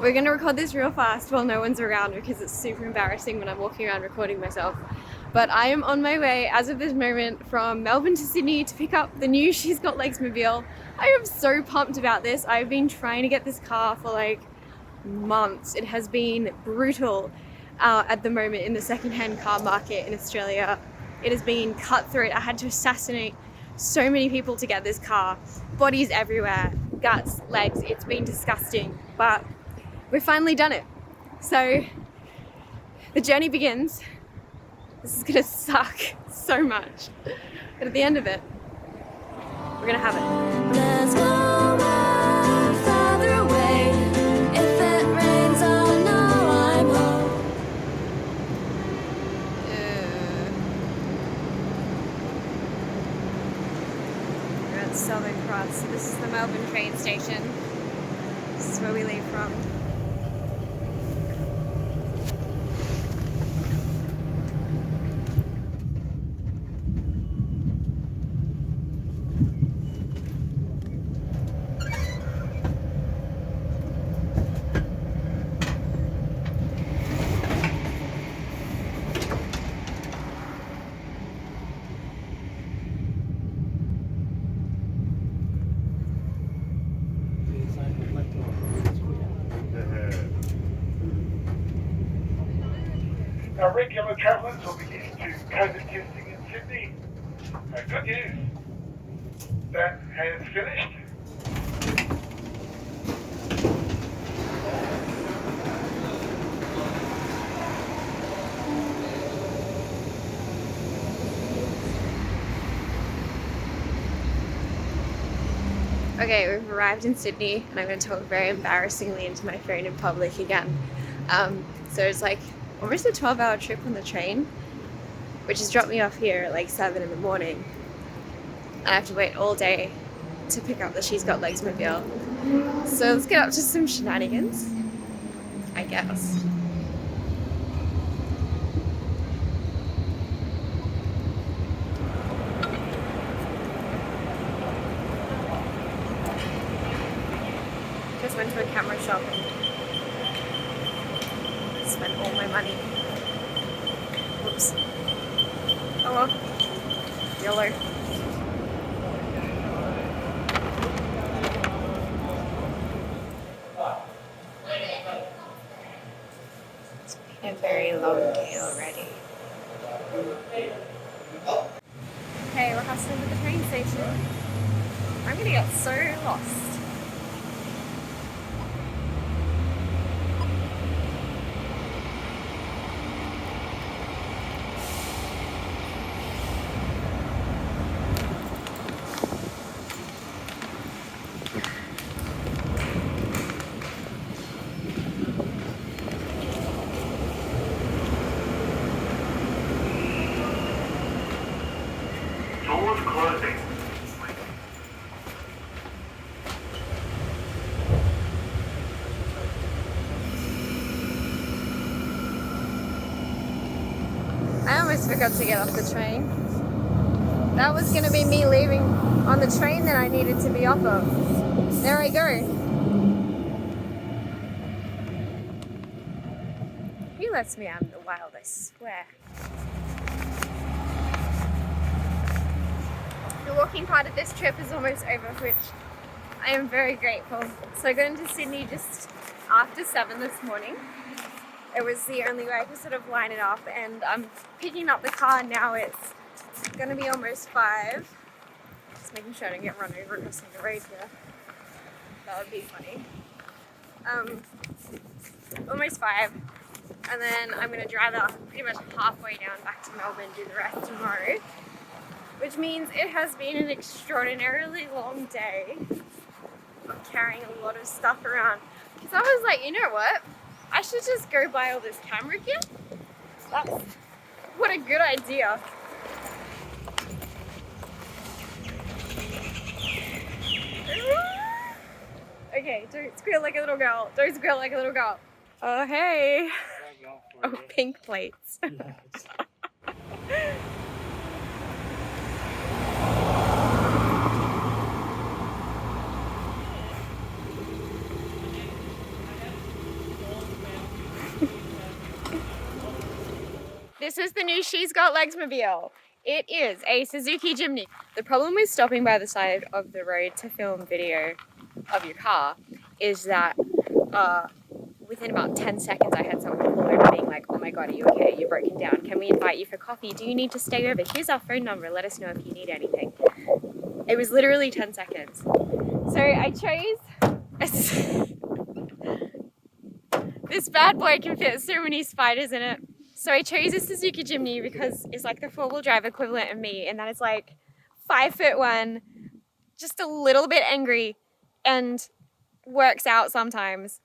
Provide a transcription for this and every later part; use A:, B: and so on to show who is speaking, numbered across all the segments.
A: We're gonna record this real fast while no one's around because it's super embarrassing when I'm walking around recording myself. But I am on my way, as of this moment, from Melbourne to Sydney to pick up the new She's Got Legsmobile. I am so pumped about this. I've been trying to get this car for like months. It has been brutal at the moment in the second-hand car market in Australia. It has been cutthroat. I had to assassinate so many people to get this car. Bodies everywhere, guts, legs. It's been disgusting, but we've finally done it. So the journey begins. This is gonna suck so much, but at the end of it, we're gonna have it.
B: There's no one farther away. If it rains, I know I'm home.
A: We're at Southern Cross. So this is the Melbourne train station. This is where we leave from.
C: Our regular travellers will be used to COVID testing in Sydney. Good news, that has finished.
A: Okay, we've arrived in Sydney and I'm going to talk very embarrassingly into my phone in public again. So it's like almost a 12-hour trip on the train, which has dropped me off here at like 7 in the morning. And I have to wait all day to pick up the She's Got Legsmobile. So let's get up to some shenanigans, I guess. Just went to a camera shop and spent all my money. Whoops. Oh well. YOLO. It's been a very long day already. Okay, we're hustling to the train station. I'm gonna get so lost.
C: Doors closing.
A: I almost forgot to get off the train. That was going to be me leaving on the train that I needed to be off of. There I go. He lets me out in the wild, I swear. The walking part of this trip is almost over, which I am very grateful. So I got into Sydney just after 7 this morning. It was the only way I could sort of line it up, and I'm picking up the car now. It's gonna be almost 5. Just making sure I don't get run over across the road here. That would be funny. Almost 5, and then I'm gonna drive out pretty much halfway down back to Melbourne, do the rest tomorrow. Which means it has been an extraordinarily long day of carrying a lot of stuff around. Because I was like, you know what? I should just go buy all this camera gear. What a good idea. Okay, don't squeal like a little girl. Don't squeal like a little girl. Oh, hey. Oh, pink plates. This is the new She's Got Legsmobile. It is a Suzuki Jimny. The problem with stopping by the side of the road to film video of your car is that within about 10 seconds I had someone pull over being like, oh my god, are you okay? You're broken down. Can we invite you for coffee? Do you need to stay over? Here's our phone number. Let us know if you need anything. It was literally 10 seconds. So I chose this bad boy can fit so many spiders in it. So I chose a Suzuki Jimny because it's like the four-wheel drive equivalent of me, and that is like 5'1", just a little bit angry, and works out sometimes.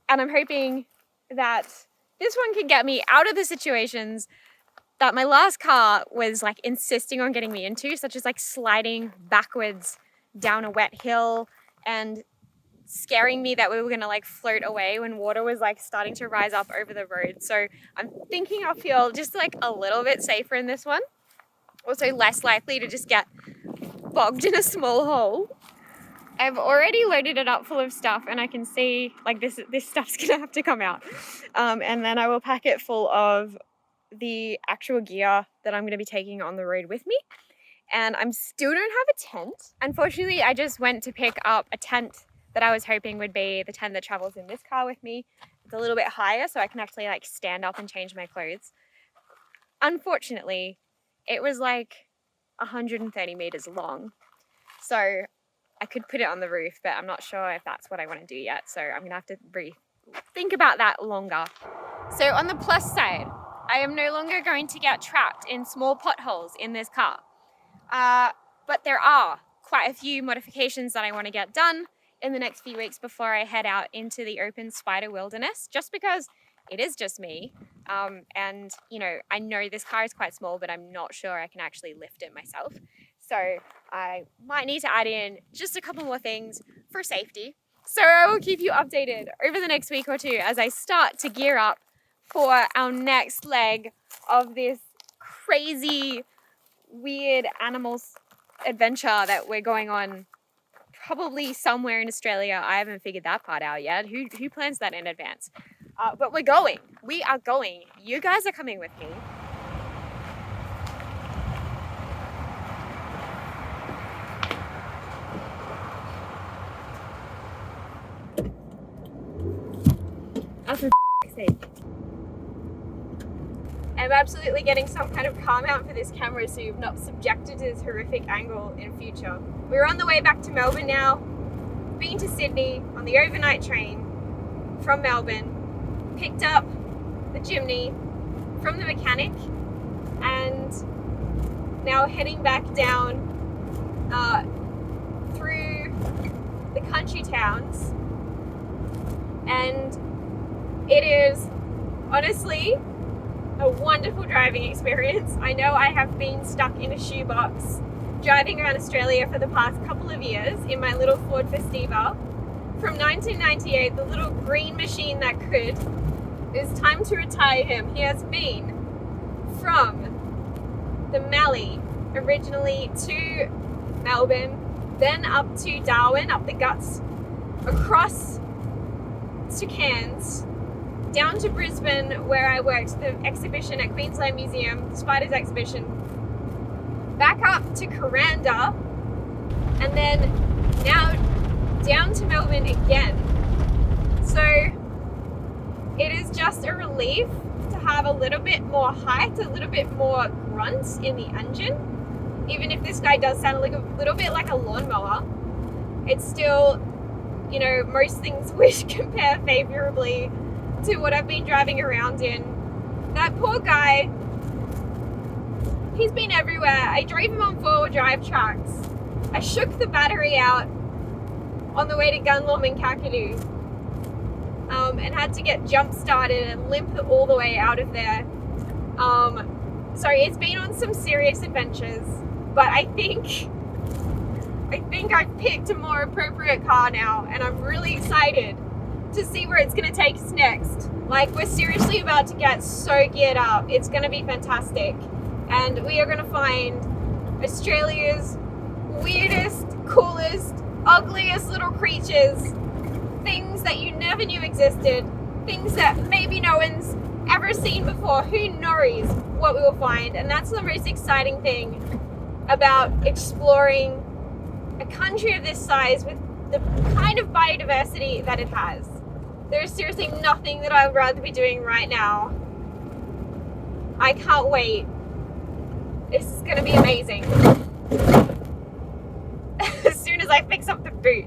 A: And I'm hoping that this one can get me out of the situations that my last car was like insisting on getting me into, such as like sliding backwards down a wet hill and scaring me that we were gonna like float away when water was like starting to rise up over the road. So I'm thinking I'll feel just like a little bit safer in this one. Also less likely to just get bogged in a small hole. I've already loaded it up full of stuff, and I can see like this stuff's gonna have to come out. And then I will pack it full of the actual gear that I'm gonna be taking on the road with me. And I'm still don't have a tent. Unfortunately, I just went to pick up a tent that I was hoping would be the tent that travels in this car with me. It's a little bit higher, so I can actually like stand up and change my clothes. Unfortunately, it was like 130 meters long. So I could put it on the roof, but I'm not sure if that's what I want to do yet. So I'm gonna have to think about that longer. So on the plus side, I am no longer going to get trapped in small potholes in this car. But there are quite a few modifications that I want to get done in the next few weeks before I head out into the open spider wilderness, just because it is just me. And you know, I know this car is quite small, but I'm not sure I can actually lift it myself. So I might need to add in just a couple more things for safety. So I will keep you updated over the next week or two as I start to gear up for our next leg of this crazy, weird animals adventure that we're going on. Probably somewhere in Australia. I haven't figured that part out yet. Who plans that in advance? But we're going. We are going. You guys are coming with me. Oh, for sake. I'm absolutely getting some kind of car mount for this camera so you're not subjected to this horrific angle in future. We're on the way back to Melbourne now. Been to Sydney on the overnight train from Melbourne. Picked up the Jimny from the mechanic and now heading back down through the country towns. And it is honestly a wonderful driving experience. I know I have been stuck in a shoebox driving around Australia for the past couple of years in my little Ford Festiva from 1998, the little green machine that could. It's time to retire him. He has been from the Mallee originally to Melbourne, then up to Darwin, up the guts, across to Cairns, down to Brisbane where I worked the exhibition at Queensland Museum, the Spiders exhibition, back up to Kuranda, and then now down to Melbourne again. So it is just a relief to have a little bit more height, a little bit more grunt in the engine. Even if this guy does sound like a little bit like a lawnmower, it's still, you know, most things which compare favorably to what I've been driving around in. That poor guy, he's been everywhere. I drove him on four-wheel drive tracks. I shook the battery out on the way to Gunlom in Kakadu, and had to get jump started and limp all the way out of there. So it's been on some serious adventures, but I think I've picked a more appropriate car now, and I'm really excited to see where it's going to take us next. Like, we're seriously about to get so geared up. It's going to be fantastic, and we are going to find Australia's weirdest, coolest, ugliest little creatures, things that you never knew existed, things that maybe no one's ever seen before. Who knows what we will find? And that's the most exciting thing about exploring a country of this size with the kind of biodiversity that it has. There is seriously nothing that I would rather be doing right now. I can't wait. This is going to be amazing. As soon as I fix up the boot.